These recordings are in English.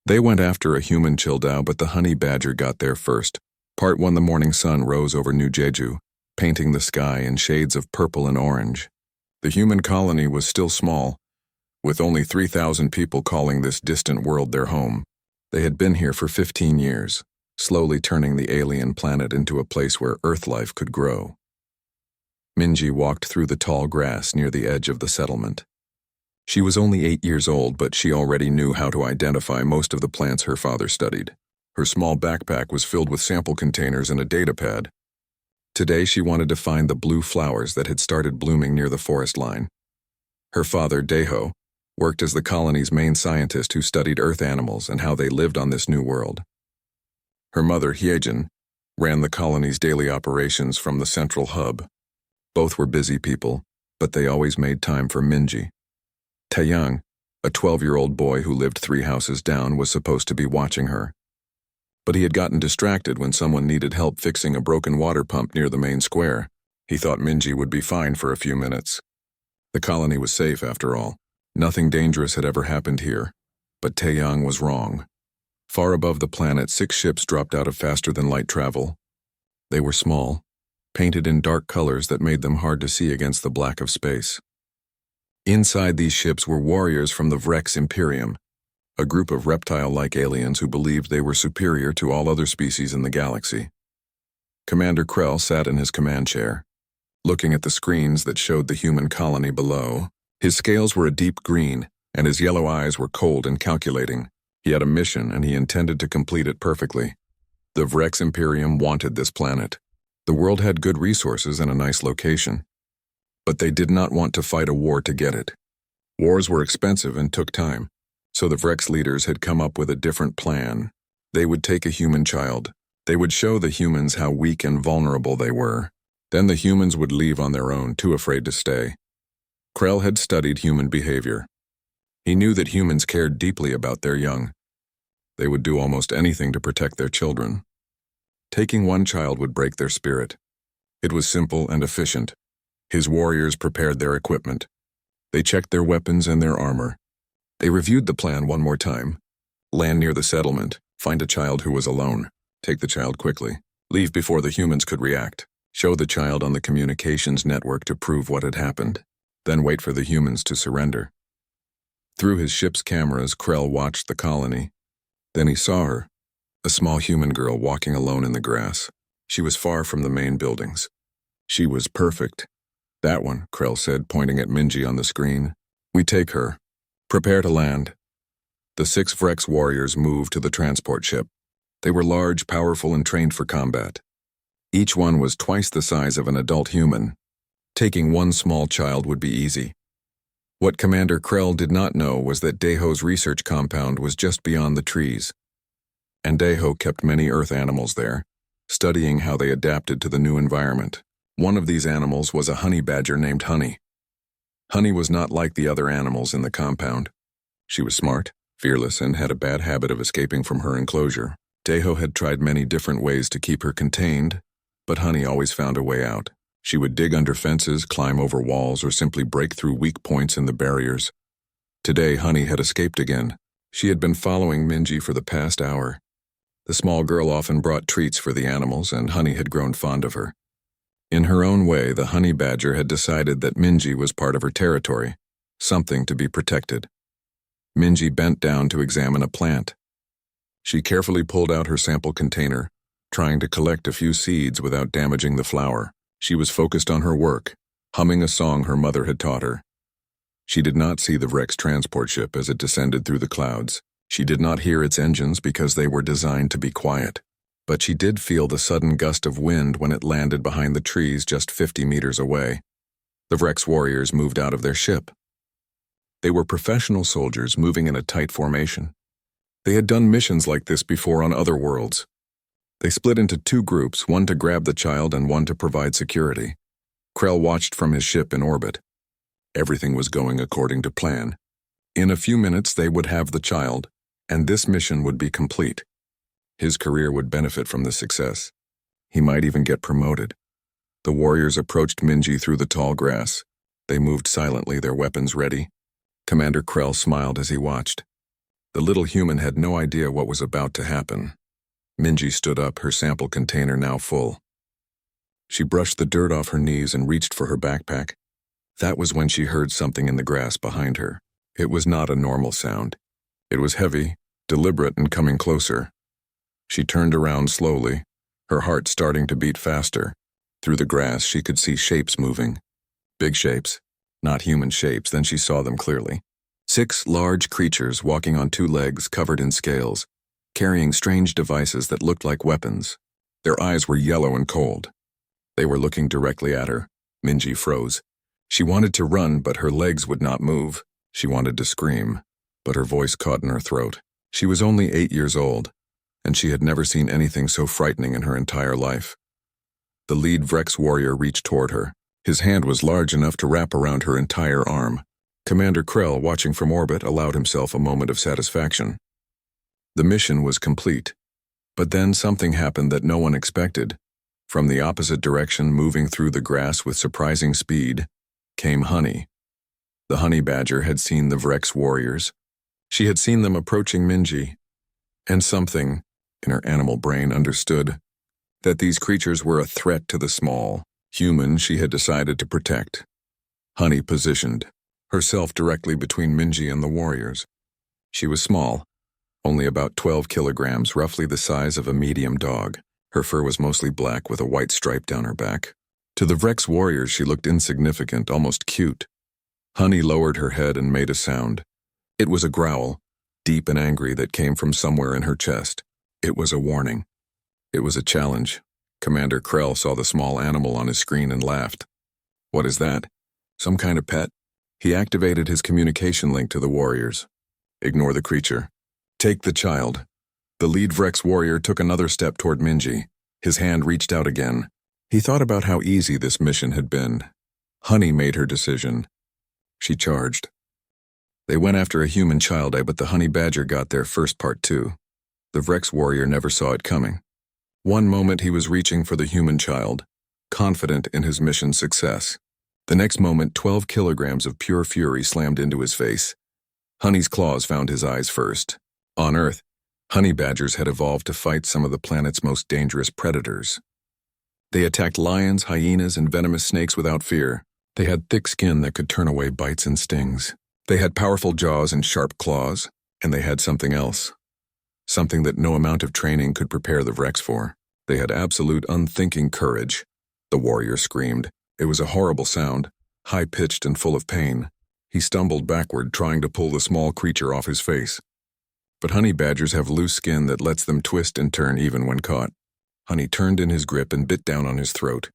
They went after a human Childao, but the honey badger got there first. Part 1. The morning sun rose over New Jeju, painting the sky in shades of purple and orange. The human colony was still small, with only 3,000 people calling this distant world their home. They had been here for 15 years, slowly turning the alien planet into a place where Earth life could grow. Minji walked through the tall grass near the edge of the settlement. She was only 8 years old, but she already knew how to identify most of the plants her father studied. Her small backpack was filled with sample containers and a datapad. Today she wanted to find the blue flowers that had started blooming near the forest line. Her father, Daeho, worked as the colony's main scientist who studied Earth animals and how they lived on this new world. Her mother, Hyejin, ran the colony's daily operations from the central hub. Both were busy people, but they always made time for Minji. Taeyang, a 12-year-old boy who lived 3 houses down, was supposed to be watching her. But he had gotten distracted when someone needed help fixing a broken water pump near the main square. He thought Minji would be fine for a few minutes. The colony was safe, after all. Nothing dangerous had ever happened here. But Taeyang was wrong. Far above the planet, 6 ships dropped out of faster-than-light travel. They were small, painted in dark colors that made them hard to see against the black of space. Inside these ships were warriors from the Vrex Imperium, a group of reptile-like aliens who believed they were superior to all other species in the galaxy. Commander Krell sat in his command chair, looking at the screens that showed the human colony below. His scales were a deep green, and his yellow eyes were cold and calculating. He had a mission, and he intended to complete it perfectly. The Vrex Imperium wanted this planet. The world had good resources and a nice location. But they did not want to fight a war to get it. Wars were expensive and took time, so the Vrex leaders had come up with a different plan. They would take a human child. They would show the humans how weak and vulnerable they were. Then the humans would leave on their own, too afraid to stay. Krell had studied human behavior. He knew that humans cared deeply about their young. They would do almost anything to protect their children. Taking one child would break their spirit. It was simple and efficient. His warriors prepared their equipment. They checked their weapons and their armor. They reviewed the plan one more time. Land near the settlement, find a child who was alone. Take the child quickly. Leave before the humans could react. Show the child on the communications network to prove what had happened. Then wait for the humans to surrender. Through his ship's cameras, Krell watched the colony. Then he saw her, a small human girl walking alone in the grass. She was far from the main buildings. She was perfect. That one, Krell said, pointing at Minji on the screen. We take her. Prepare to land. The 6 Vrex warriors moved to the transport ship. They were large, powerful, and trained for combat. Each one was twice the size of an adult human. Taking one small child would be easy. What Commander Krell did not know was that Daeho's research compound was just beyond the trees. And Daeho kept many Earth animals there, studying how they adapted to the new environment. One of these animals was a honey badger named Honey. Honey was not like the other animals in the compound. She was smart, fearless, and had a bad habit of escaping from her enclosure. Daeho had tried many different ways to keep her contained, but Honey always found a way out. She would dig under fences, climb over walls, or simply break through weak points in the barriers. Today, Honey had escaped again. She had been following Minji for the past hour. The small girl often brought treats for the animals, and Honey had grown fond of her. In her own way, the honey badger had decided that Minji was part of her territory, something to be protected. Minji bent down to examine a plant. She carefully pulled out her sample container, trying to collect a few seeds without damaging the flower. She was focused on her work, humming a song her mother had taught her. She did not see the Vrex transport ship as it descended through the clouds. She did not hear its engines because they were designed to be quiet. But she did feel the sudden gust of wind when it landed behind the trees just 50 meters away. The Vrex warriors moved out of their ship. They were professional soldiers moving in a tight formation. They had done missions like this before on other worlds. They split into 2 groups, one to grab the child and one to provide security. Krell watched from his ship in orbit. Everything was going according to plan. In a few minutes they would have the child, and this mission would be complete. His career would benefit from the success. He might even get promoted. The warriors approached Minji through the tall grass. They moved silently, their weapons ready. Commander Krell smiled as he watched. The little human had no idea what was about to happen. Minji stood up, her sample container now full. She brushed the dirt off her knees and reached for her backpack. That was when she heard something in the grass behind her. It was not a normal sound. It was heavy, deliberate, and coming closer. She turned around slowly, her heart starting to beat faster. Through the grass, she could see shapes moving. Big shapes, not human shapes. Then she saw them clearly. 6 large creatures walking on 2 legs covered in scales, carrying strange devices that looked like weapons. Their eyes were yellow and cold. They were looking directly at her. Minji froze. She wanted to run, but her legs would not move. She wanted to scream, but her voice caught in her throat. She was only 8 years old, and she had never seen anything so frightening in her entire life. The lead Vrex warrior reached toward her. His hand was large enough to wrap around her entire arm. Commander Krell, watching from orbit, allowed himself a moment of satisfaction. The mission was complete. But then something happened that no one expected. From the opposite direction, moving through the grass with surprising speed, came Honey. The honey badger had seen the Vrex warriors. She had seen them approaching Minji. And something, in her animal brain, understood that these creatures were a threat to the small human she had decided to protect. Honey positioned herself directly between Minji and the warriors. She was small, only about 12 kilograms, roughly the size of a medium dog. Her fur was mostly black with a white stripe down her back. To the Vrex warriors, she looked insignificant, almost cute. Honey lowered her head and made a sound. It was a growl, deep and angry, that came from somewhere in her chest. It was a warning. It was a challenge. Commander Krell saw the small animal on his screen and laughed. What is that? Some kind of pet? He activated his communication link to the warriors. Ignore the creature. Take the child. The lead Vrex warrior took another step toward Minji. His hand reached out again. He thought about how easy this mission had been. Honey made her decision. She charged. They went after a human child, but the honey badger got there first, part 2. The Vrex warrior never saw it coming. One moment he was reaching for the human child, confident in his mission's success. The next moment, 12 kilograms of pure fury slammed into his face. Honey's claws found his eyes first. On Earth, honey badgers had evolved to fight some of the planet's most dangerous predators. They attacked lions, hyenas, and venomous snakes without fear. They had thick skin that could turn away bites and stings. They had powerful jaws and sharp claws, and they had something else. Something that no amount of training could prepare the Vrex for. They had absolute unthinking courage. The warrior screamed. It was a horrible sound, high-pitched and full of pain. He stumbled backward, trying to pull the small creature off his face. But honey badgers have loose skin that lets them twist and turn even when caught. Honey turned in his grip and bit down on his throat.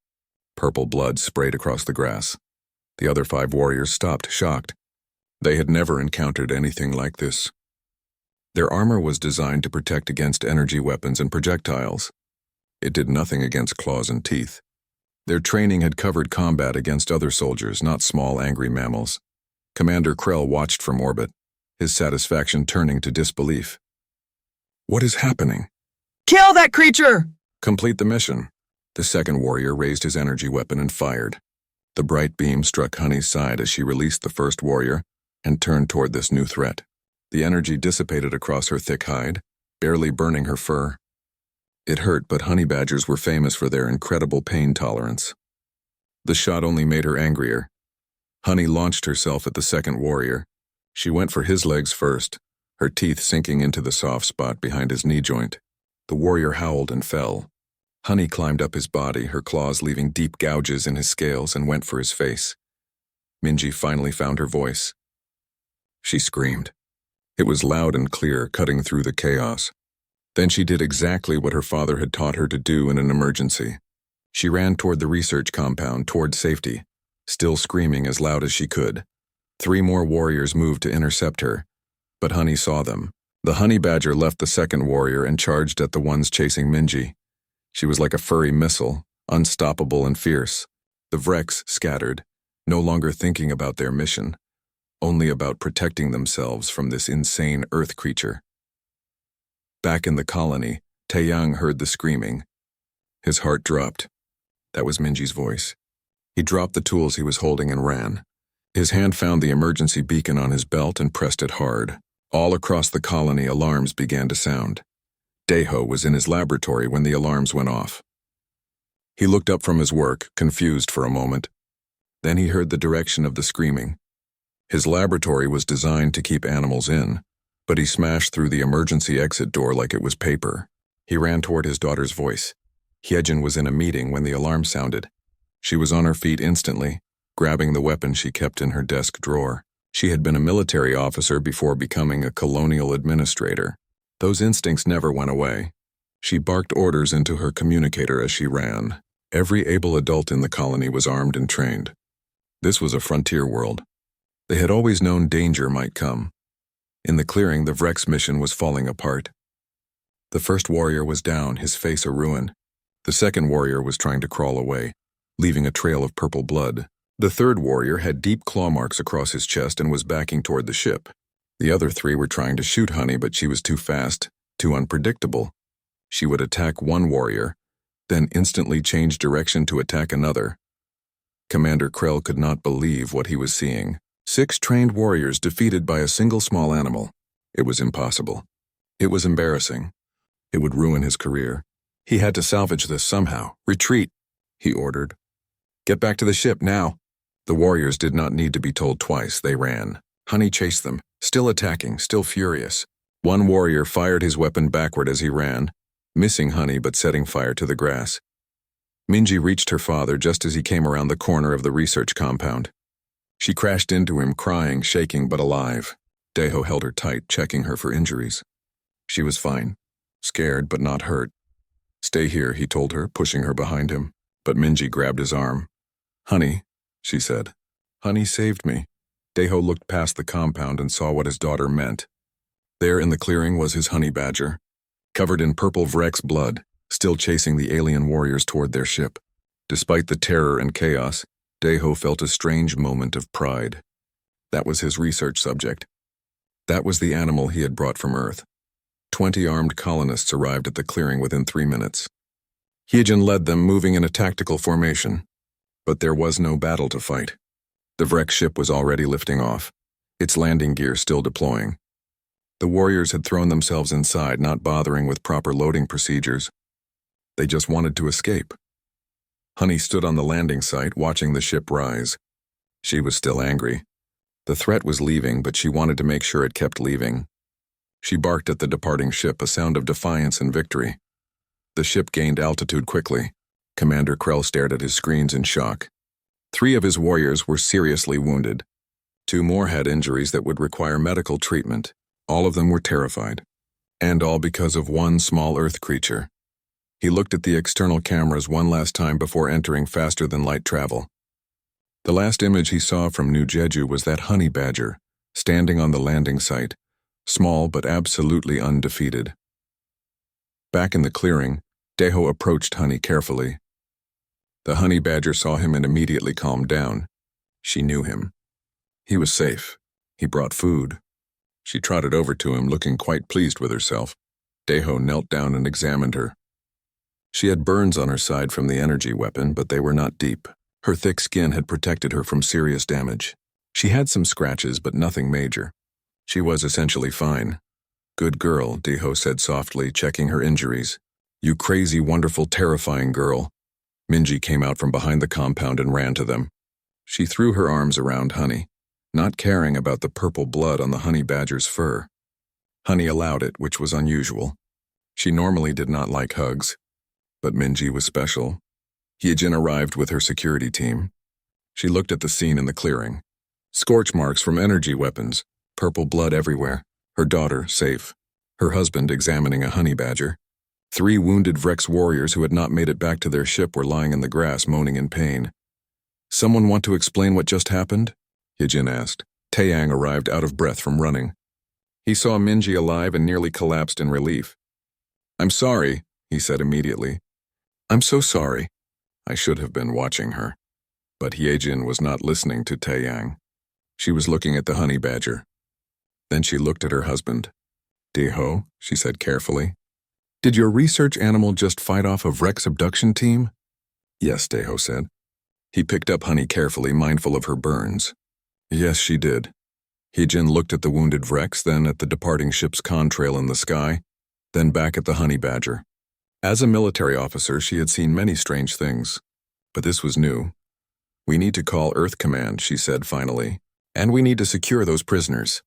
Purple blood sprayed across the grass. The other 5 warriors stopped, shocked. They had never encountered anything like this. Their armor was designed to protect against energy weapons and projectiles. It did nothing against claws and teeth. Their training had covered combat against other soldiers, not small, angry mammals. Commander Krell watched from orbit, his satisfaction turning to disbelief. What is happening? Kill that creature! Complete the mission. The second warrior raised his energy weapon and fired. The bright beam struck Honey's side as she released the first warrior and turned toward this new threat. The energy dissipated across her thick hide, barely burning her fur. It hurt, but honey badgers were famous for their incredible pain tolerance. The shot only made her angrier. Honey launched herself at the second warrior. She went for his legs first, her teeth sinking into the soft spot behind his knee joint. The warrior howled and fell. Honey climbed up his body, her claws leaving deep gouges in his scales, and went for his face. Minji finally found her voice. She screamed. It was loud and clear, cutting through the chaos. Then she did exactly what her father had taught her to do in an emergency. She ran toward the research compound, toward safety, still screaming as loud as she could. 3 more warriors moved to intercept her, but Honey saw them. The honey badger left the second warrior and charged at the ones chasing Minji. She was like a furry missile, unstoppable and fierce. The Vrex scattered, no longer thinking about their mission, only about protecting themselves from this insane Earth creature. Back in the colony, Taeyang heard the screaming. His heart dropped. That was Minji's voice. He dropped the tools he was holding and ran. His hand found the emergency beacon on his belt and pressed it hard. All across the colony, alarms began to sound. Deho was in his laboratory when the alarms went off. He looked up from his work, confused for a moment. Then he heard the direction of the screaming. His laboratory was designed to keep animals in, but he smashed through the emergency exit door like it was paper. He ran toward his daughter's voice. Hyejin was in a meeting when the alarm sounded. She was on her feet instantly, grabbing the weapon she kept in her desk drawer. She had been a military officer before becoming a colonial administrator. Those instincts never went away. She barked orders into her communicator as she ran. Every able adult in the colony was armed and trained. This was a frontier world. They had always known danger might come. In the clearing, the Vrex mission was falling apart. The first warrior was down, his face a ruin. The second warrior was trying to crawl away, leaving a trail of purple blood. The third warrior had deep claw marks across his chest and was backing toward the ship. The other three were trying to shoot Honey, but she was too fast, too unpredictable. She would attack one warrior, then instantly change direction to attack another. Commander Krell could not believe what he was seeing. 6 trained warriors defeated by a single small animal. It was impossible. It was embarrassing. It would ruin his career. He had to salvage this somehow. Retreat, he ordered. Get back to the ship now. The warriors did not need to be told twice. They ran. Honey chased them, still attacking, still furious. One warrior fired his weapon backward as he ran, missing Honey but setting fire to the grass. Minji reached her father just as he came around the corner of the research compound. She crashed into him, crying, shaking but alive. Deho held her tight, checking her for injuries. She was fine, scared but not hurt. Stay here, he told her, pushing her behind him, but Minji grabbed his arm. Honey, she said. Honey saved me. Deho looked past the compound and saw what his daughter meant. There in the clearing was his honey badger, covered in purple Vrex blood, still chasing the alien warriors toward their ship. Despite the terror and chaos, Deho felt a strange moment of pride. That was his research subject. That was the animal he had brought from Earth. 20 armed colonists arrived at the clearing within 3 minutes. Hyejin led them, moving in a tactical formation. But there was no battle to fight. The Vrex ship was already lifting off, its landing gear still deploying. The warriors had thrown themselves inside, not bothering with proper loading procedures. They just wanted to escape. Honey stood on the landing site, watching the ship rise. She was still angry. The threat was leaving, but she wanted to make sure it kept leaving. She barked at the departing ship, a sound of defiance and victory. The ship gained altitude quickly. Commander Krell stared at his screens in shock. 3 of his warriors were seriously wounded. 2 more had injuries that would require medical treatment. All of them were terrified. And all because of one small Earth creature. He looked at the external cameras one last time before entering faster-than-light travel. The last image he saw from New Jeju was that honey badger, standing on the landing site, small but absolutely undefeated. Back in the clearing, Deho approached Honey carefully. The honey badger saw him and immediately calmed down. She knew him. He was safe. He brought food. She trotted over to him, looking quite pleased with herself. Deho knelt down and examined her. She had burns on her side from the energy weapon, but they were not deep. Her thick skin had protected her from serious damage. She had some scratches, but nothing major. She was essentially fine. Good girl, Deho said softly, checking her injuries. You crazy, wonderful, terrifying girl. Minji came out from behind the compound and ran to them. She threw her arms around Honey, not caring about the purple blood on the honey badger's fur. Honey allowed it, which was unusual. She normally did not like hugs. But Minji was special. Hyejin arrived with her security team. She looked at the scene in the clearing. Scorch marks from energy weapons, purple blood everywhere. Her daughter, safe. Her husband examining a honey badger. 3 wounded Vrex warriors who had not made it back to their ship were lying in the grass, moaning in pain. Someone want to explain what just happened? Hyejin asked. Taeyang arrived out of breath from running. He saw Minji alive and nearly collapsed in relief. I'm sorry, he said immediately. I'm so sorry. I should have been watching her. But Hyejin was not listening to Taeyang. She was looking at the honey badger. Then she looked at her husband. Deho, she said carefully. Did your research animal just fight off a Vrex abduction team? Yes, Deho said. He picked up Honey carefully, mindful of her burns. Yes, she did. Heejin looked at the wounded Vrex, then at the departing ship's contrail in the sky, then back at the honey badger. As a military officer, she had seen many strange things, but this was new. "We need to call Earth Command," she said finally, "and we need to secure those prisoners.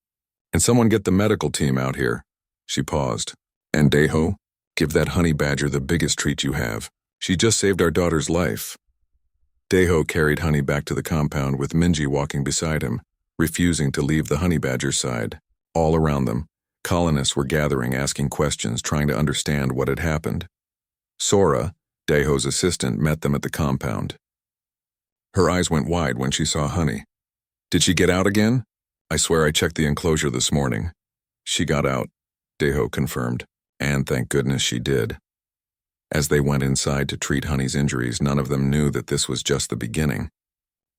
And someone get the medical team out here." She paused. "And Daeho, give that honey badger the biggest treat you have. She just saved our daughter's life." Daeho carried Honey back to the compound with Minji walking beside him, refusing to leave the honey badger's side. All around them, colonists were gathering, asking questions, trying to understand what had happened. Sora, Daeho's assistant, met them at the compound. Her eyes went wide when she saw Honey. "Did she get out again?" "I swear I checked the enclosure this morning." "She got out," Daeho confirmed, "and thank goodness she did." As they went inside to treat Honey's injuries, none of them knew that this was just the beginning.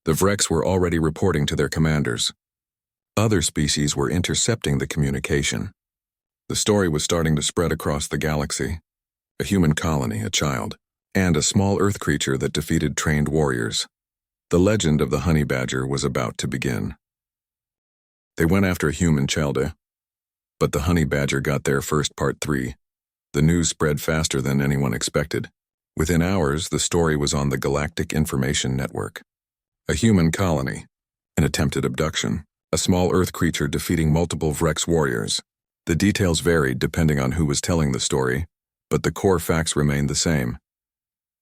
The Vrex were already reporting to their commanders. Other species were intercepting the communication. The story was starting to spread across the galaxy. A human colony, a child, and a small Earth creature that defeated trained warriors. The legend of the honey badger was about to begin. They went after a human Chelda, but the honey badger got there first. Part 3. The news spread faster than anyone expected. Within hours, the story was on the Galactic Information Network. A human colony, an attempted abduction, a small Earth creature defeating multiple Vrex warriors. The details varied depending on who was telling the story, but the core facts remained the same.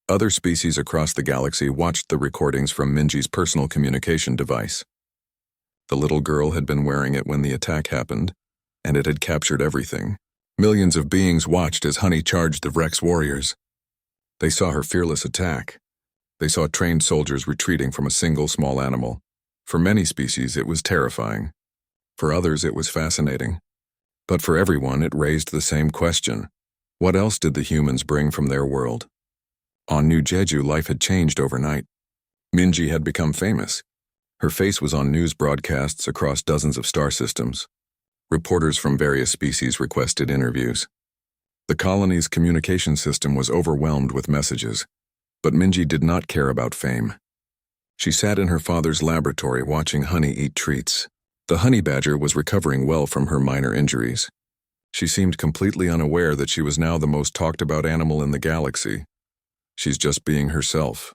Other species across the galaxy watched the recordings from Minji's personal communication device. The little girl had been wearing it when the attack happened, and it had captured everything. Millions of beings watched as Honey charged the Vrex warriors. They saw her fearless attack. They saw trained soldiers retreating from a single small animal. For many species, it was terrifying. For others, it was fascinating. But for everyone, it raised the same question. What else did the humans bring from their world? On New Jeju, life had changed overnight. Minji had become famous. Her face was on news broadcasts across dozens of star systems. Reporters from various species requested interviews. The colony's communication system was overwhelmed with messages, but Minji did not care about fame. She sat in her father's laboratory watching Honey eat treats. The honey badger was recovering well from her minor injuries. She seemed completely unaware that she was now the most talked about animal in the galaxy. "She's just being herself,"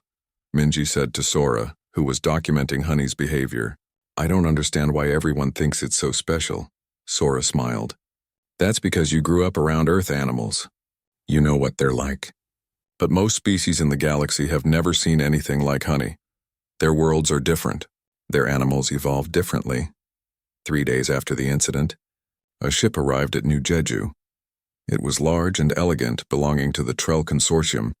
Minji said to Sora, who was documenting Honey's behavior. "I don't understand why everyone thinks it's so special." Sora smiled. "That's because you grew up around Earth animals. You know what they're like. But most species in the galaxy have never seen anything like Honey. Their worlds are different. Their animals evolved differently." 3 days after the incident, a ship arrived at New Jeju. It was large and elegant, belonging to the Trell Consortium,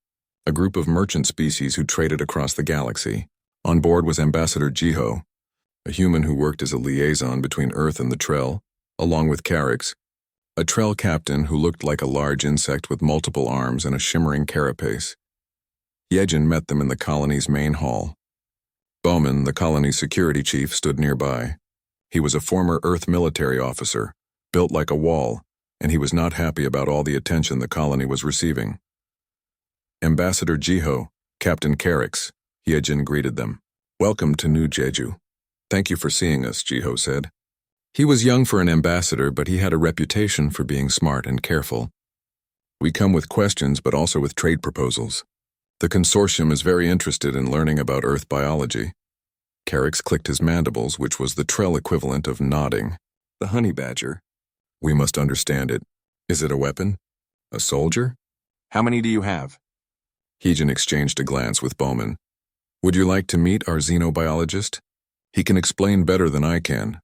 a group of merchant species who traded across the galaxy. On board was Ambassador Jiho, a human who worked as a liaison between Earth and the Trell, along with Carix, a Trell captain who looked like a large insect with multiple arms and a shimmering carapace. Yejin met them in the colony's main hall. Bowman, the colony's security chief, stood nearby. He was a former Earth military officer, built like a wall, and he was not happy about all the attention the colony was receiving. "Ambassador Jiho, Captain Carix," Yejin greeted them. "Welcome to New Jeju." "Thank you for seeing us," Jiho said. He was young for an ambassador, but he had a reputation for being smart and careful. "We come with questions, but also with trade proposals. The consortium is very interested in learning about Earth biology." Carix clicked his mandibles, which was the Trell equivalent of nodding. "The honey badger. We must understand it. Is it a weapon? A soldier? How many do you have?" Heejin exchanged a glance with Bowman. "Would you like to meet our xenobiologist? He can explain better than I can."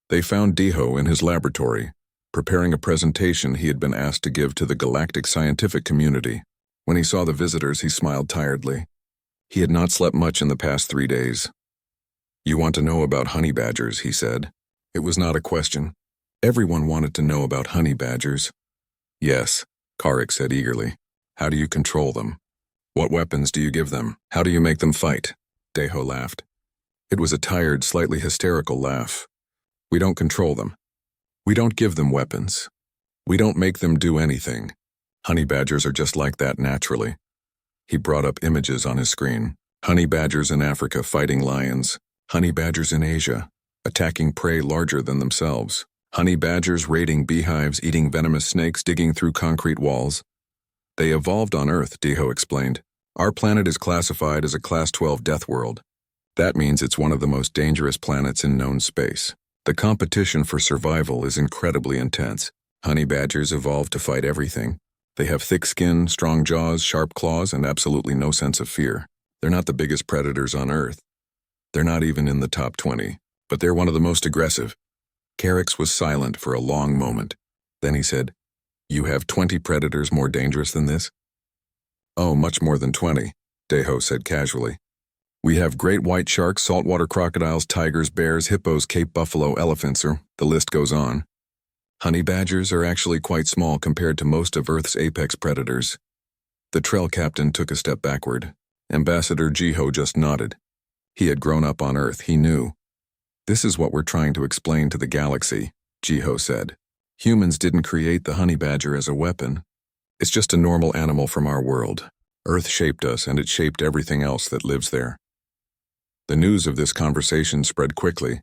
They found Diho in his laboratory, preparing a presentation he had been asked to give to the galactic scientific community. When he saw the visitors, he smiled tiredly. He had not slept much in the past 3 days. "You want to know about honey badgers," he said. It was not a question. Everyone wanted to know about honey badgers. "Yes," Carrick said eagerly. "How do you control them? What weapons do you give them? How do you make them fight?" Deho laughed. It was a tired, slightly hysterical laugh. "We don't control them. We don't give them weapons. We don't make them do anything. Honey badgers are just like that naturally." He brought up images on his screen. Honey badgers in Africa fighting lions. Honey badgers in Asia. attacking prey larger than themselves. Honey badgers raiding beehives, eating venomous snakes, digging through concrete walls. They evolved on Earth, Deho explained. Our planet is classified as a Class 12 death world. That means it's one of the most dangerous planets in known space. The competition for survival is incredibly intense. Honey badgers evolved to fight everything. They have thick skin, strong jaws, sharp claws, and absolutely no sense of fear. They're not the biggest predators on Earth. They're not even in the top 20, but they're one of the most aggressive. Carrix was silent for a long moment. Then he said, "You have 20 predators more dangerous than this?" "Oh, much more than 20, Deho said casually. "We have great white sharks, saltwater crocodiles, tigers, bears, hippos, Cape buffalo, elephants, or the list goes on. Honey badgers are actually quite small compared to most of Earth's apex predators." The trail captain took a step backward. Ambassador Jiho just nodded. He had grown up on Earth, he knew. "This is what we're trying to explain to the galaxy," Jiho said. "Humans didn't create the honey badger as a weapon. It's just a normal animal from our world. Earth shaped us, and it shaped everything else that lives there." The news of this conversation spread quickly.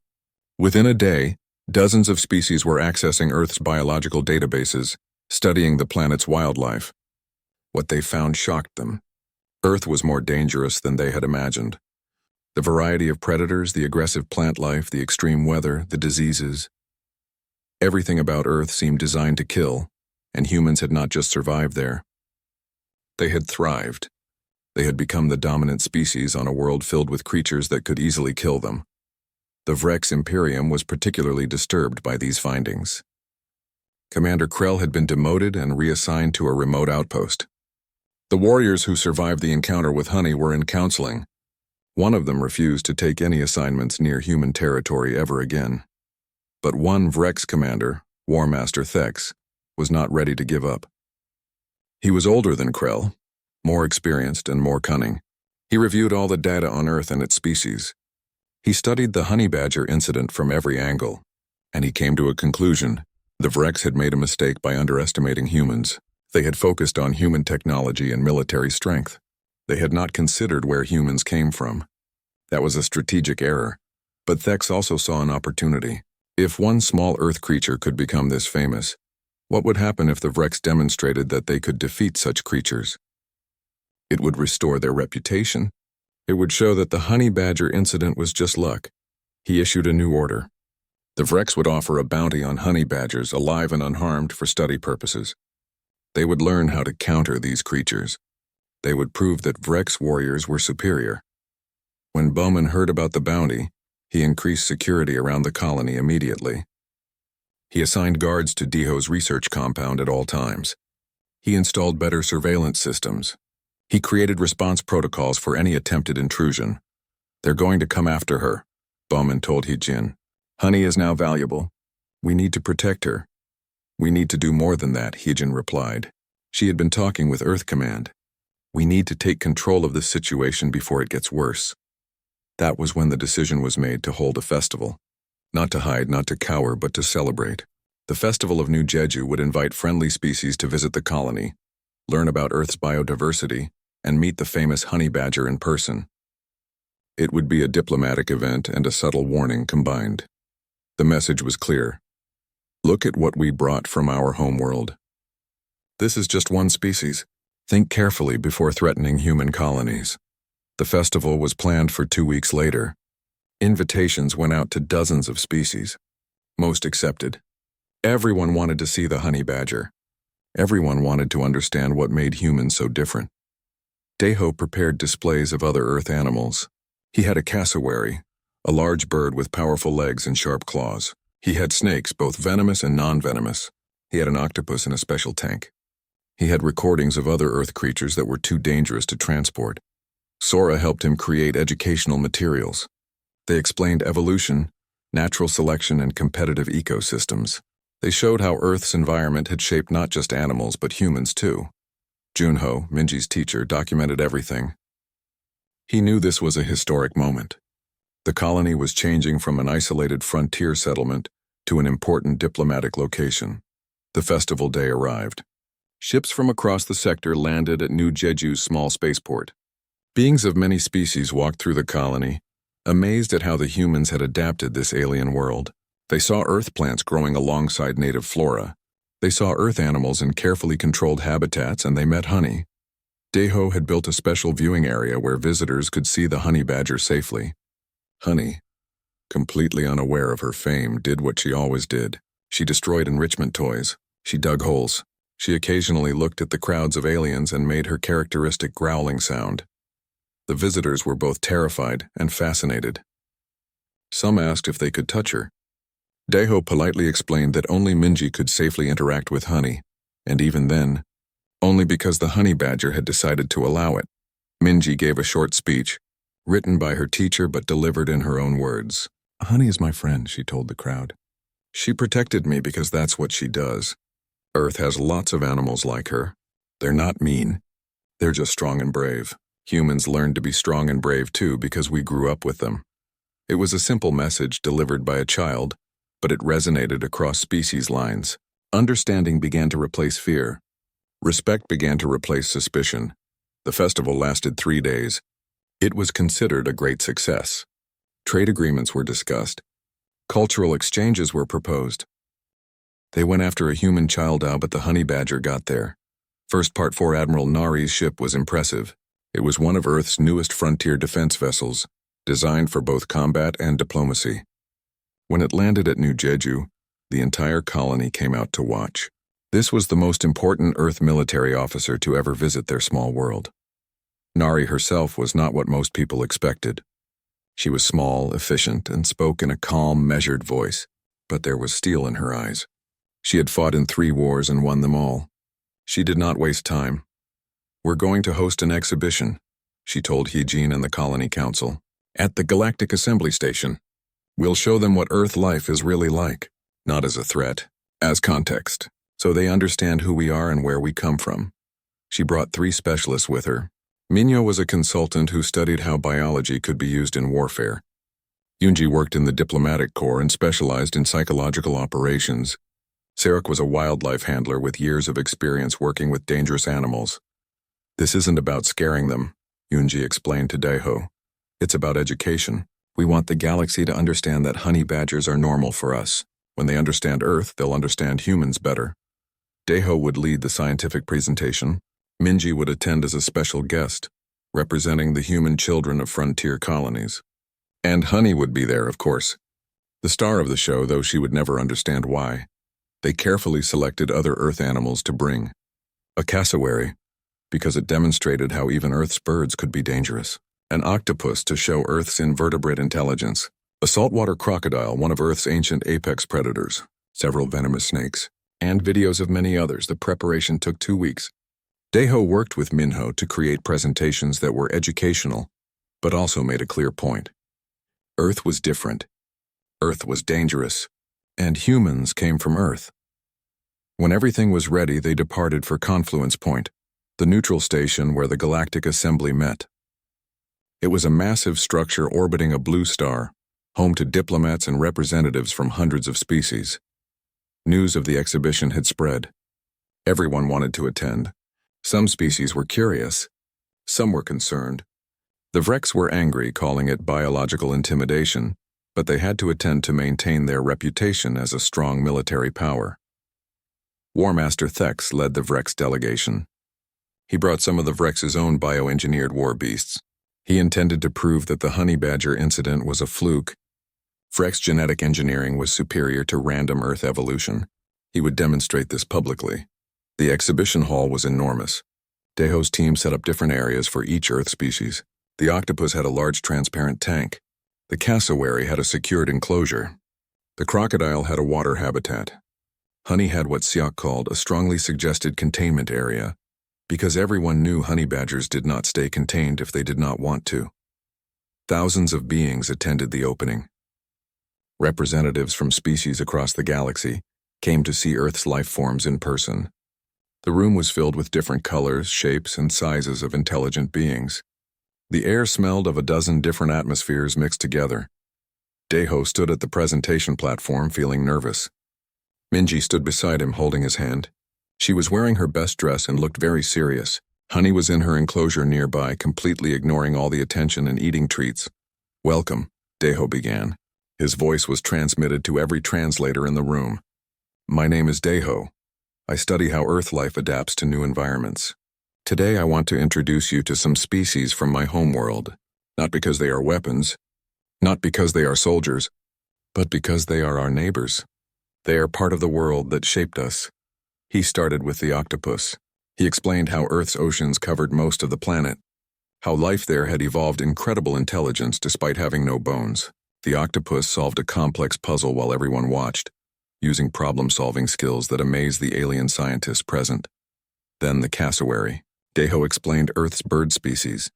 Within a day, dozens of species were accessing Earth's biological databases, studying the planet's wildlife. What they found shocked them. Earth was more dangerous than they had imagined. The variety of predators, the aggressive plant life, the extreme weather, the diseases. Everything about Earth seemed designed to kill, and humans had not just survived there. They had thrived. They had become the dominant species on a world filled with creatures that could easily kill them. The Vrex Imperium was particularly disturbed by these findings. Commander Krell had been demoted and reassigned to a remote outpost. The warriors who survived the encounter with Honey were in counseling. One of them refused to take any assignments near human territory ever again. But one Vrex commander, War Master Thex, was not ready to give up. He was older than Krell, more experienced and more cunning. He reviewed all the data on Earth and its species. He studied the honey badger incident from every angle, and he came to a conclusion. The Vrex had made a mistake by underestimating humans. They had focused on human technology and military strength. They had not considered where humans came from. That was a strategic error. But Thex also saw an opportunity. If one small Earth creature could become this famous, what would happen if the Vrex demonstrated that they could defeat such creatures? It would restore their reputation. It would show that the honey badger incident was just luck. He issued a new order. The Vrex would offer a bounty on honey badgers, alive and unharmed, for study purposes. They would learn how to counter these creatures. They would prove that Vrex warriors were superior. When Bowman heard about the bounty, he increased security around the colony immediately. He assigned guards to Deho's research compound at all times. He installed better surveillance systems. He created response protocols for any attempted intrusion. "They're going to come after her," Bowman told Heejin. "Honey is now valuable. We need to protect her." "We need to do more than that," Heejin replied. She had been talking with Earth Command. "We need to take control of this situation before it gets worse." That was when the decision was made to hold a festival. Not to hide, not to cower, but to celebrate. The Festival of New Jeju would invite friendly species to visit the colony, learn about Earth's biodiversity, and meet the famous honey badger in person. It would be a diplomatic event and a subtle warning combined. The message was clear. Look at what we brought from our homeworld. This is just one species. Think carefully before threatening human colonies. The festival was planned for 2 weeks later. Invitations went out to dozens of species. Most accepted. Everyone wanted to see the honey badger. Everyone wanted to understand what made humans so different. Deho prepared displays of other Earth animals. He had a cassowary, a large bird with powerful legs and sharp claws. He had snakes, both venomous and non-venomous. He had an octopus in a special tank. He had recordings of other Earth creatures that were too dangerous to transport. Sora helped him create educational materials. They explained evolution, natural selection, and competitive ecosystems. They showed how Earth's environment had shaped not just animals but humans too. Junho, Minji's teacher, documented everything. He knew this was a historic moment. The colony was changing from an isolated frontier settlement to an important diplomatic location. The festival day arrived. Ships from across the sector landed at New Jeju's small spaceport. Beings of many species walked through the colony, amazed at how the humans had adapted this alien world. They saw earth plants growing alongside native flora. They saw earth animals in carefully controlled habitats, and they met honey. Daeho had built a special viewing area where visitors could see the honey badger safely. Honey, completely unaware of her fame, did what she always did. She destroyed enrichment toys. She dug holes. She occasionally looked at the crowds of aliens and made her characteristic growling sound. The visitors were both terrified and fascinated. Some asked if they could touch her. Daeho politely explained that only Minji could safely interact with honey, and even then, only because the honey badger had decided to allow it. Minji gave a short speech, written by her teacher but delivered in her own words. "Honey is my friend," she told the crowd. "She protected me because that's what she does. Earth has lots of animals like her. They're not mean. They're just strong and brave. Humans learned to be strong and brave too because we grew up with them." It was a simple message delivered by a child, but it resonated across species lines. Understanding began to replace fear. Respect began to replace suspicion. The festival lasted 3 days. It was considered a great success. Trade agreements were discussed. Cultural exchanges were proposed. They went after a human child owl, but the honey badger got there. First Part 4 Admiral Nari's ship was impressive. It was one of Earth's newest frontier defense vessels, designed for both combat and diplomacy. When it landed at New Jeju, the entire colony came out to watch. This was the most important Earth military officer to ever visit their small world. Nari herself was not what most people expected. She was small, efficient, and spoke in a calm, measured voice, but there was steel in her eyes. She had fought in 3 wars and won them all. She did not waste time. "We're going to host an exhibition," she told Heejin and the Colony Council, "at the Galactic Assembly Station. We'll show them what Earth life is really like, not as a threat, as context, so they understand who we are and where we come from." She brought 3 specialists with her. Minyo was a consultant who studied how biology could be used in warfare. Yoonji worked in the diplomatic corps and specialized in psychological operations. Sarek was a wildlife handler with years of experience working with dangerous animals. "This isn't about scaring them," Yoonji explained to Daeho. "It's about education. We want the galaxy to understand that honey badgers are normal for us. When they understand Earth, they'll understand humans better." Daeho would lead the scientific presentation. Minji would attend as a special guest, representing the human children of frontier colonies. And Honey would be there, of course. The star of the show, though she would never understand why. They carefully selected other Earth animals to bring. A cassowary, because it demonstrated how even Earth's birds could be dangerous. An octopus to show Earth's invertebrate intelligence. A saltwater crocodile, one of Earth's ancient apex predators. Several venomous snakes. And videos of many others. The preparation took 2 weeks. Daeho worked with Minho to create presentations that were educational, but also made a clear point. Earth was different. Earth was dangerous. And humans came from Earth. When everything was ready, they departed for Confluence Point, the neutral station where the Galactic Assembly met. It was a massive structure orbiting a blue star, home to diplomats and representatives from hundreds of species. News of the exhibition had spread. Everyone wanted to attend. Some species were curious. Some were concerned. The Vrex were angry, calling it biological intimidation, but they had to attend to maintain their reputation as a strong military power. War Master Thex led the Vrex delegation. He brought some of the Vrex's own bioengineered war beasts. He intended to prove that the honey badger incident was a fluke. Vrex genetic engineering was superior to random Earth evolution. He would demonstrate this publicly. The exhibition hall was enormous. Daeho's team set up different areas for each Earth species. The octopus had a large transparent tank. The cassowary had a secured enclosure. The crocodile had a water habitat. Honey had what Siak called a strongly suggested containment area, because everyone knew honey badgers did not stay contained if they did not want to. Thousands of beings attended the opening. Representatives from species across the galaxy came to see Earth's life forms in person. The room was filled with different colors, shapes, and sizes of intelligent beings. The air smelled of a dozen different atmospheres mixed together. Daeho stood at the presentation platform feeling nervous. Minji stood beside him holding his hand. She was wearing her best dress and looked very serious. Honey was in her enclosure nearby, completely ignoring all the attention and eating treats. "Welcome," Deho began. His voice was transmitted to every translator in the room. My name is Deho. I study how Earth life adapts to new environments. Today I want to introduce you to some species from my homeworld, not because they are weapons, not because they are soldiers, but because they are our neighbors. They are part of the world that shaped us. He started with the octopus. He explained how Earth's oceans covered most of the planet, how life there had evolved incredible intelligence despite having no bones. The octopus solved a complex puzzle while everyone watched, using problem-solving skills that amazed the alien scientists present. Then the cassowary. Deho explained Earth's bird species,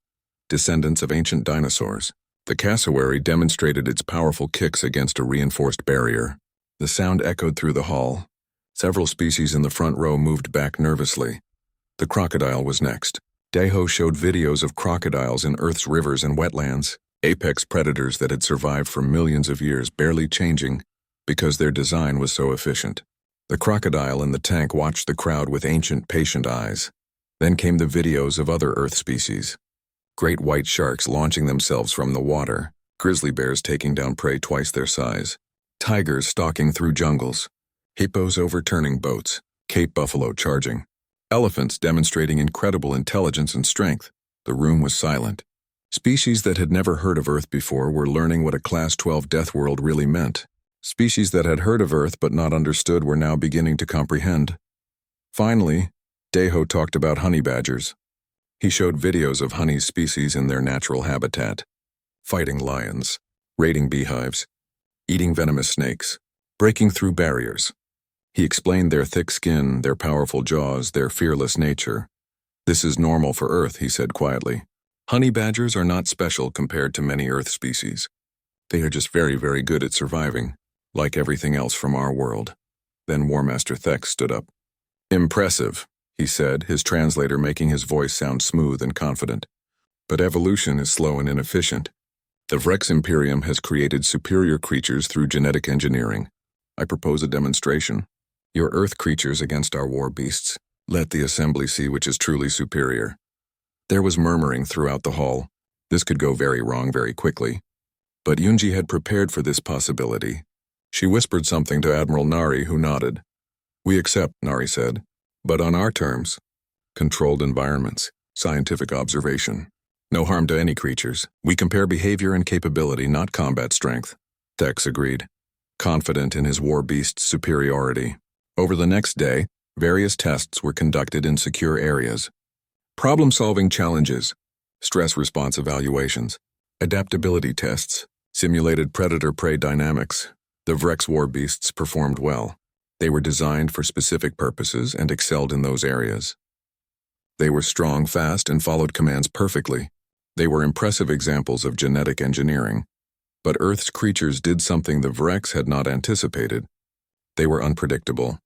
descendants of ancient dinosaurs. The cassowary demonstrated its powerful kicks against a reinforced barrier. The sound echoed through the hall. Several species in the front row moved back nervously. The crocodile was next. Deho showed videos of crocodiles in Earth's rivers and wetlands, apex predators that had survived for millions of years, barely changing because their design was so efficient. The crocodile in the tank watched the crowd with ancient, patient eyes. Then came the videos of other Earth species. Great white sharks launching themselves from the water, grizzly bears taking down prey twice their size, tigers stalking through jungles, hippos overturning boats, Cape buffalo charging, elephants demonstrating incredible intelligence and strength. The room was silent. Species that had never heard of Earth before were learning what a Class 12 death world really meant. Species that had heard of Earth but not understood were now beginning to comprehend. Finally, Deho talked about honey badgers. He showed videos of honey species in their natural habitat, fighting lions, raiding beehives, eating venomous snakes, breaking through barriers. He explained their thick skin, their powerful jaws, their fearless nature. This is normal for Earth, he said quietly. Honey badgers are not special compared to many Earth species. They are just very, very good at surviving, like everything else from our world. Then War Master Thex stood up. Impressive, he said, his translator making his voice sound smooth and confident. But evolution is slow and inefficient. The Vrex Imperium has created superior creatures through genetic engineering. I propose a demonstration. Your Earth creatures against our war beasts. Let the assembly see which is truly superior. There was murmuring throughout the hall. This could go very wrong very quickly. But Yunji had prepared for this possibility. She whispered something to Admiral Nari, who nodded. We accept, Nari said. But on our terms. Controlled environments, scientific observation. No harm to any creatures. We compare behavior and capability, not combat strength. Thex agreed, confident in his war beast's superiority. Over the next day, various tests were conducted in secure areas. Problem-solving challenges, stress response evaluations, adaptability tests, simulated predator-prey dynamics. The Vrex war beasts performed well. They were designed for specific purposes and excelled in those areas. They were strong, fast, and followed commands perfectly. They were impressive examples of genetic engineering. But Earth's creatures did something the Vrex had not anticipated. They were unpredictable.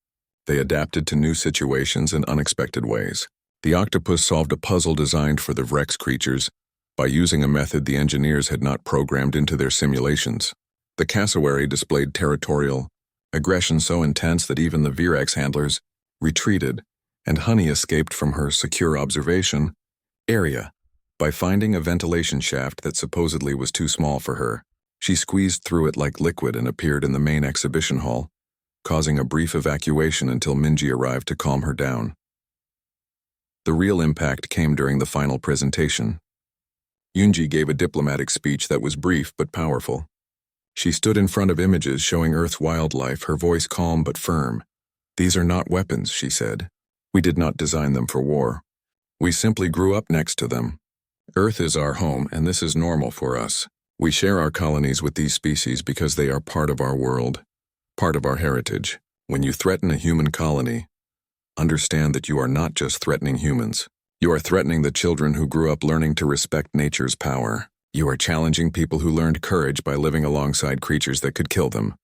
They adapted to new situations in unexpected ways. The octopus solved a puzzle designed for the Vrex creatures by using a method the engineers had not programmed into their simulations. The cassowary displayed territorial aggression so intense that even the Virax handlers retreated, and Honey escaped from her secure observation area by finding a ventilation shaft that supposedly was too small for her. She squeezed through it like liquid and appeared in the main exhibition hall, causing a brief evacuation until Minji arrived to calm her down. The real impact came during the final presentation. Yunji gave a diplomatic speech that was brief but powerful. She stood in front of images showing Earth's wildlife, her voice calm but firm. These are not weapons, she said. We did not design them for war. We simply grew up next to them. Earth is our home, and this is normal for us. We share our colonies with these species because they are part of our world, part of our heritage. When you threaten a human colony, understand that you are not just threatening humans. You are threatening the children who grew up learning to respect nature's power. You are challenging people who learned courage by living alongside creatures that could kill them.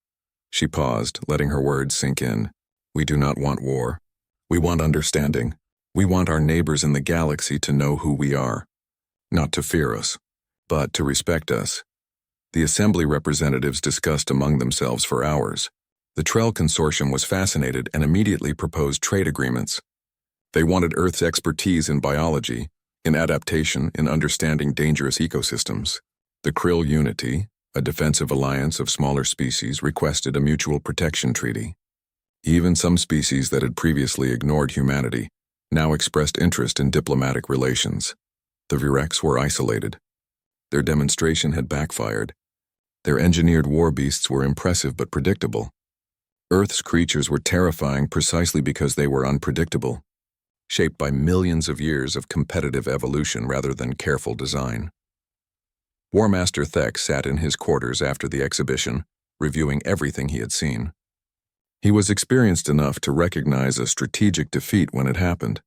She paused, letting her words sink in. We do not want war. We want understanding. We want our neighbors in the galaxy to know who we are. Not to fear us, but to respect us. The assembly representatives discussed among themselves for hours. The Trell Consortium was fascinated and immediately proposed trade agreements. They wanted Earth's expertise in biology, in adaptation, in understanding dangerous ecosystems. The Krill Unity, A defensive alliance of smaller species requested a mutual protection treaty. Even some species that had previously ignored humanity now expressed interest in diplomatic relations. The Virex were isolated. Their demonstration had backfired. Their engineered war beasts were impressive but predictable. Earth's creatures were terrifying precisely because they were unpredictable, shaped by millions of years of competitive evolution rather than careful design. War Master Thek sat in his quarters after the exhibition, reviewing everything he had seen. He was experienced enough to recognize a strategic defeat when it happened.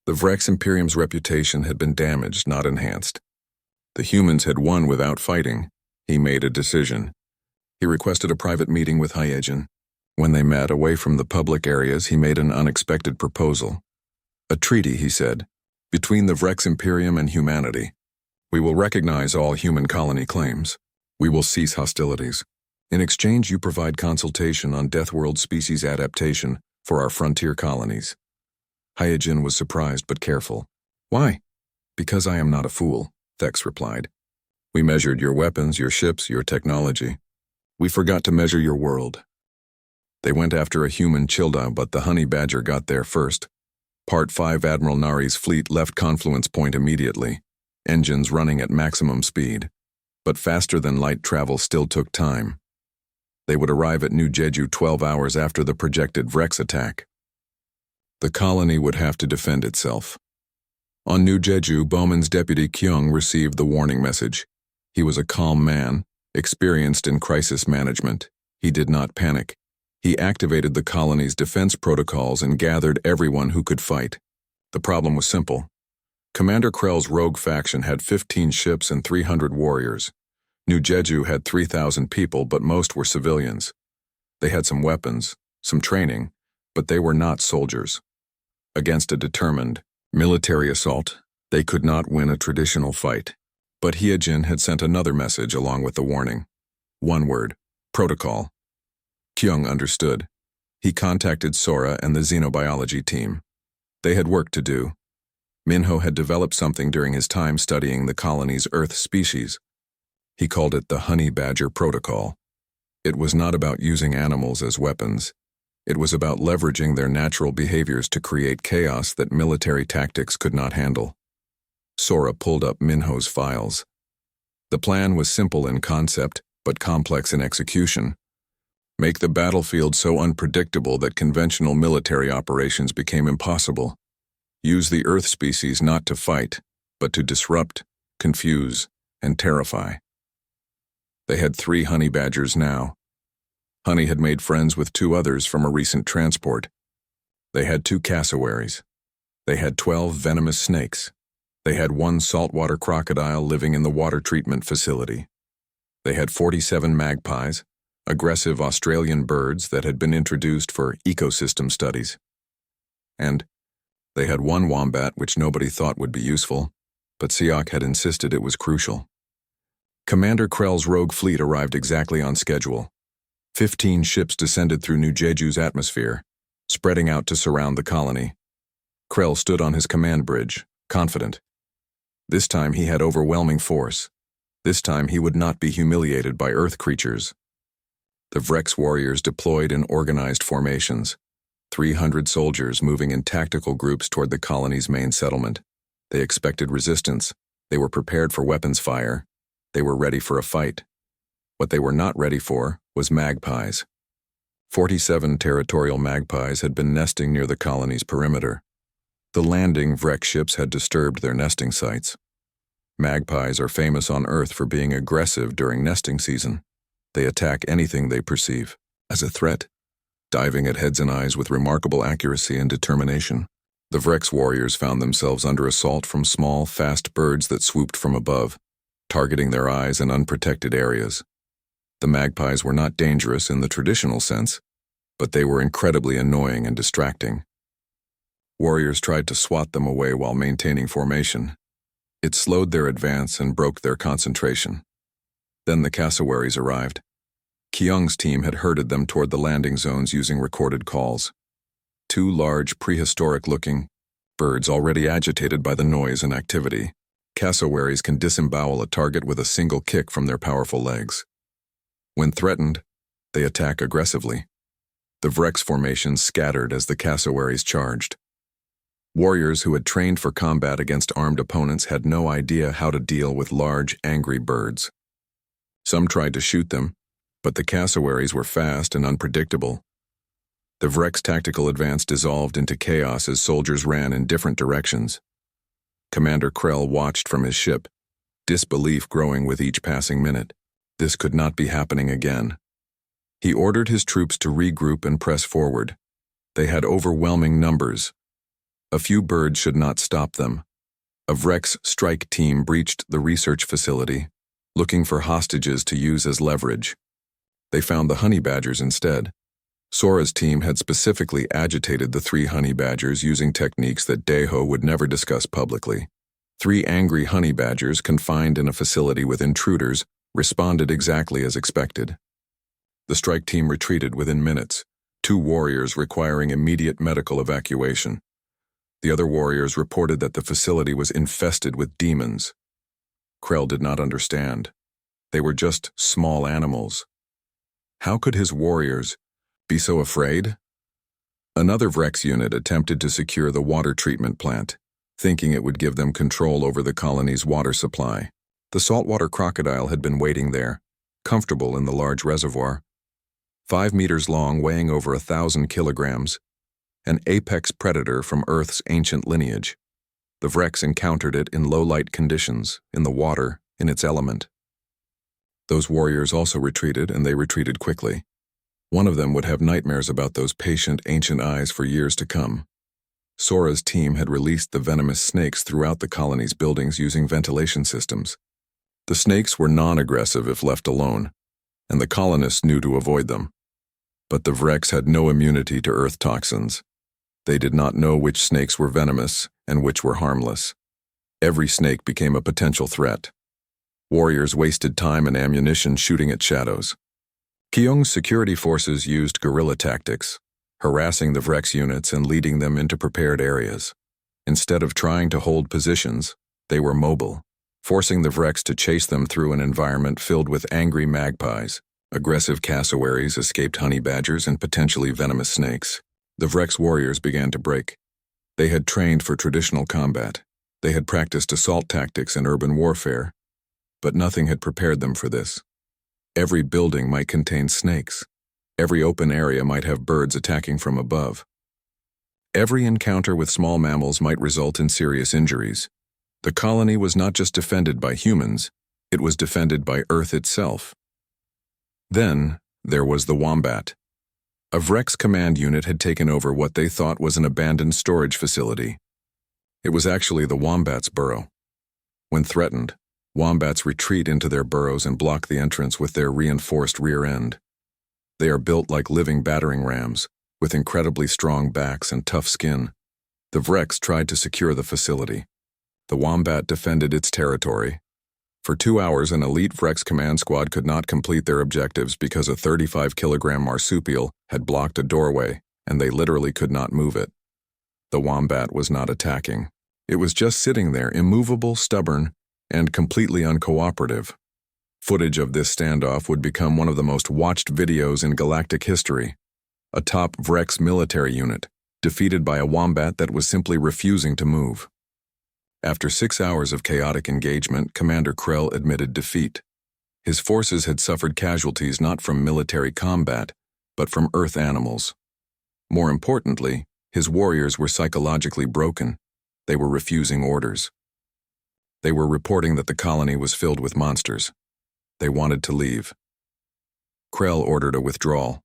The Vrex Imperium's reputation had been damaged, not enhanced. The humans had won without fighting. He made a decision. He requested a private meeting with Hyegen. When they met, away from the public areas, he made an unexpected proposal. A treaty, he said, between the Vrex Imperium and humanity. We will recognize all human colony claims. We will cease hostilities. In exchange, you provide consultation on Deathworld species adaptation for our frontier colonies. Hyegen was surprised but careful. Why? Because I am not a fool, Thex replied. We measured your weapons, your ships, your technology. We forgot to measure your world. They went after a human Childa, but the honey badger got there first. Part 5 Admiral Nari's fleet left Confluence Point immediately, engines running at maximum speed. But faster than light travel still took time. They would arrive at New Jeju 12 hours after the projected Vrex attack. The colony would have to defend itself. On New Jeju, Bowman's deputy Kyung received the warning message. He was a calm man, experienced in crisis management. He did not panic. He activated the colony's defense protocols and gathered everyone who could fight. The problem was simple. Commander Krell's rogue faction had 15 ships and 300 warriors. New Jeju had 3,000 people, but most were civilians. They had some weapons, some training, but they were not soldiers. Against a determined military assault, they could not win a traditional fight. But Hyegen had sent another message along with the warning. One word: protocol. Kyung understood. He contacted Sora and the xenobiology team. They had work to do. Minho had developed something during his time studying the colony's Earth species. He called it the Honey Badger Protocol. It was not about using animals as weapons. It was about leveraging their natural behaviors to create chaos that military tactics could not handle. Sora pulled up Minho's files. The plan was simple in concept, but complex in execution. Make the battlefield so unpredictable that conventional military operations became impossible. Use the Earth species not to fight, but to disrupt, confuse, and terrify. They had 3 honey badgers now. Honey had made friends with 2 others from a recent transport. They had 2 cassowaries. They had 12 venomous snakes. They had 1 saltwater crocodile living in the water treatment facility. They had 47 magpies, aggressive Australian birds that had been introduced for ecosystem studies. And they had 1 wombat which nobody thought would be useful, but Siak had insisted it was crucial. Commander Krell's rogue fleet arrived exactly on schedule. 15 ships descended through New Jeju's atmosphere, spreading out to surround the colony. Krell stood on his command bridge, confident. This time he had overwhelming force. This time he would not be humiliated by Earth creatures. The Vrex warriors deployed in organized formations, 300 soldiers moving in tactical groups toward the colony's main settlement. They expected resistance. They were prepared for weapons fire. They were ready for a fight. What they were not ready for was magpies. 47 territorial magpies had been nesting near the colony's perimeter. The landing Vrex ships had disturbed their nesting sites. Magpies are famous on Earth for being aggressive during nesting season. They attack anything they perceive as a threat, diving at heads and eyes with remarkable accuracy and determination. The Vrex warriors found themselves under assault from small, fast birds that swooped from above, targeting their eyes in unprotected areas. The magpies were not dangerous in the traditional sense, but they were incredibly annoying and distracting. Warriors tried to swat them away while maintaining formation. It slowed their advance and broke their concentration. Then the cassowaries arrived. Kyung's team had herded them toward the landing zones using recorded calls. 2 large, prehistoric-looking birds already agitated by the noise and activity, cassowaries can disembowel a target with a single kick from their powerful legs. When threatened, they attack aggressively. The Vrex formations scattered as the cassowaries charged. Warriors who had trained for combat against armed opponents had no idea how to deal with large, angry birds. Some tried to shoot them, but the cassowaries were fast and unpredictable. The Vrex tactical advance dissolved into chaos as soldiers ran in different directions. Commander Krell watched from his ship, disbelief growing with each passing minute. This could not be happening again. He ordered his troops to regroup and press forward. They had overwhelming numbers. A few birds should not stop them. A Vrex strike team breached the research facility, looking for hostages to use as leverage. They found the honey badgers instead. Sora's team had specifically agitated the 3 honey badgers using techniques that Deho would never discuss publicly. 3 angry honey badgers confined in a facility with intruders responded exactly as expected. The strike team retreated within minutes, 2 warriors requiring immediate medical evacuation. The other warriors reported that the facility was infested with demons. Krell did not understand. They were just small animals. How could his warriors be so afraid? Another Vrex unit attempted to secure the water treatment plant, thinking it would give them control over the colony's water supply. The saltwater crocodile had been waiting there, comfortable in the large reservoir. 5 meters long, weighing over 1,000 kilograms, an apex predator from Earth's ancient lineage. The Vrex encountered it in low-light conditions, in the water, in its element. Those warriors also retreated, and they retreated quickly. One of them would have nightmares about those patient, ancient eyes for years to come. Sora's team had released the venomous snakes throughout the colony's buildings using ventilation systems. The snakes were non-aggressive if left alone, and the colonists knew to avoid them. But the Vrex had no immunity to Earth toxins. They did not know which snakes were venomous and which were harmless. Every snake became a potential threat. Warriors wasted time and ammunition shooting at shadows. Kyung's security forces used guerrilla tactics, harassing the Vrex units and leading them into prepared areas. Instead of trying to hold positions, they were mobile, forcing the Vrex to chase them through an environment filled with angry magpies, aggressive cassowaries, escaped honey badgers, and potentially venomous snakes. The Vrex warriors began to break. They had trained for traditional combat. They had practiced assault tactics and urban warfare, but nothing had prepared them for this. Every building might contain snakes. Every open area might have birds attacking from above. Every encounter with small mammals might result in serious injuries. The colony was not just defended by humans, it was defended by Earth itself. Then, there was the Wombat. A Vrex command unit had taken over what they thought was an abandoned storage facility. It was actually the Wombat's burrow. When threatened, Wombats retreat into their burrows and block the entrance with their reinforced rear end. They are built like living battering rams, with incredibly strong backs and tough skin. The Vrex tried to secure the facility. The Wombat defended its territory. For 2 hours, an elite Vrex command squad could not complete their objectives because a 35-kilogram marsupial had blocked a doorway, and they literally could not move it. The Wombat was not attacking. It was just sitting there, immovable, stubborn, and completely uncooperative. Footage of this standoff would become one of the most watched videos in galactic history. A top Vrex military unit, defeated by a Wombat that was simply refusing to move. After 6 hours of chaotic engagement, Commander Krell admitted defeat. His forces had suffered casualties not from military combat, but from Earth animals. More importantly, his warriors were psychologically broken. They were refusing orders. They were reporting that the colony was filled with monsters. They wanted to leave. Krell ordered a withdrawal.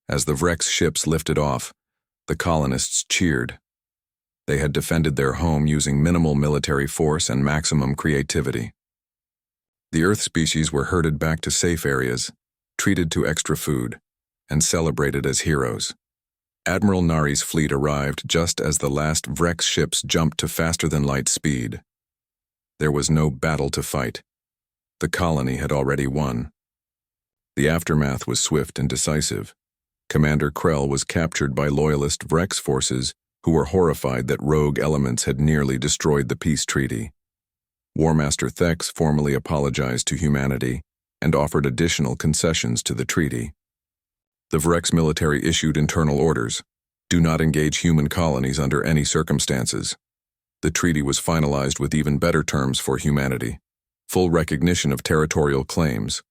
As the Vrex ships lifted off, the colonists cheered. They had defended their home using minimal military force and maximum creativity. The Earth species were herded back to safe areas, treated to extra food, and celebrated as heroes. Admiral Nari's fleet arrived just as the last Vrex ships jumped to faster-than-light speed. There was no battle to fight. The colony had already won. The aftermath was swift and decisive. Commander Krell was captured by loyalist Vrex forces who were horrified that rogue elements had nearly destroyed the peace treaty. War Master Thex formally apologized to humanity and offered additional concessions to the treaty. The Vrex military issued internal orders: do not engage human colonies under any circumstances. The treaty was finalized with even better terms for humanity: full recognition of territorial claims,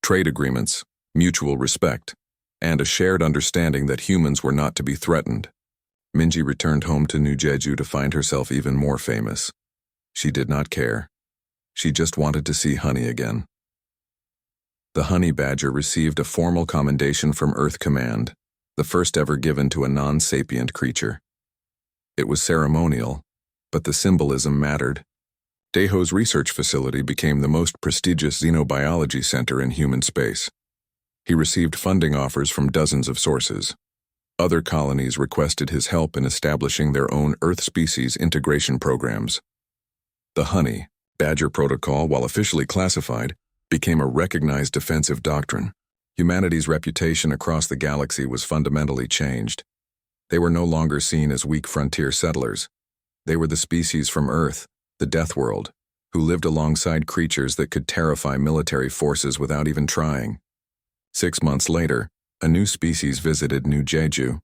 trade agreements, mutual respect, and a shared understanding that humans were not to be threatened. Minji returned home to New Jeju to find herself even more famous. She did not care. She just wanted to see Honey again. The honey badger received a formal commendation from Earth Command, the first ever given to a non-sapient creature. It was ceremonial, but the symbolism mattered. Daeho's research facility became the most prestigious xenobiology center in human space. He received funding offers from dozens of sources. Other colonies requested his help in establishing their own Earth species integration programs. The honey badger protocol, while officially classified, became a recognized defensive doctrine. Humanity's reputation across the galaxy was fundamentally changed. They were no longer seen as weak frontier settlers. They were the species from Earth, the Death World, who lived alongside creatures that could terrify military forces without even trying. 6 months later, a new species visited New Jeju.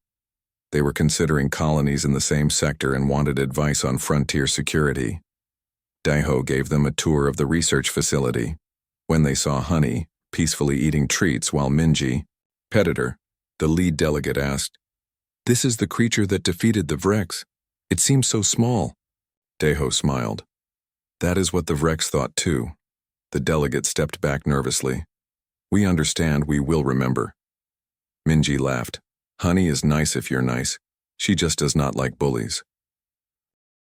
They were considering colonies in the same sector and wanted advice on frontier security. Daeho gave them a tour of the research facility. When they saw Honey peacefully eating treats while Minji petted her, the lead delegate asked, "This is the creature that defeated the Vrex. It seems so small." Daeho smiled. "That is what the Vrex thought too." The delegate stepped back nervously. "We understand, we will remember." Minji laughed. "Honey is nice if you're nice. She just does not like bullies."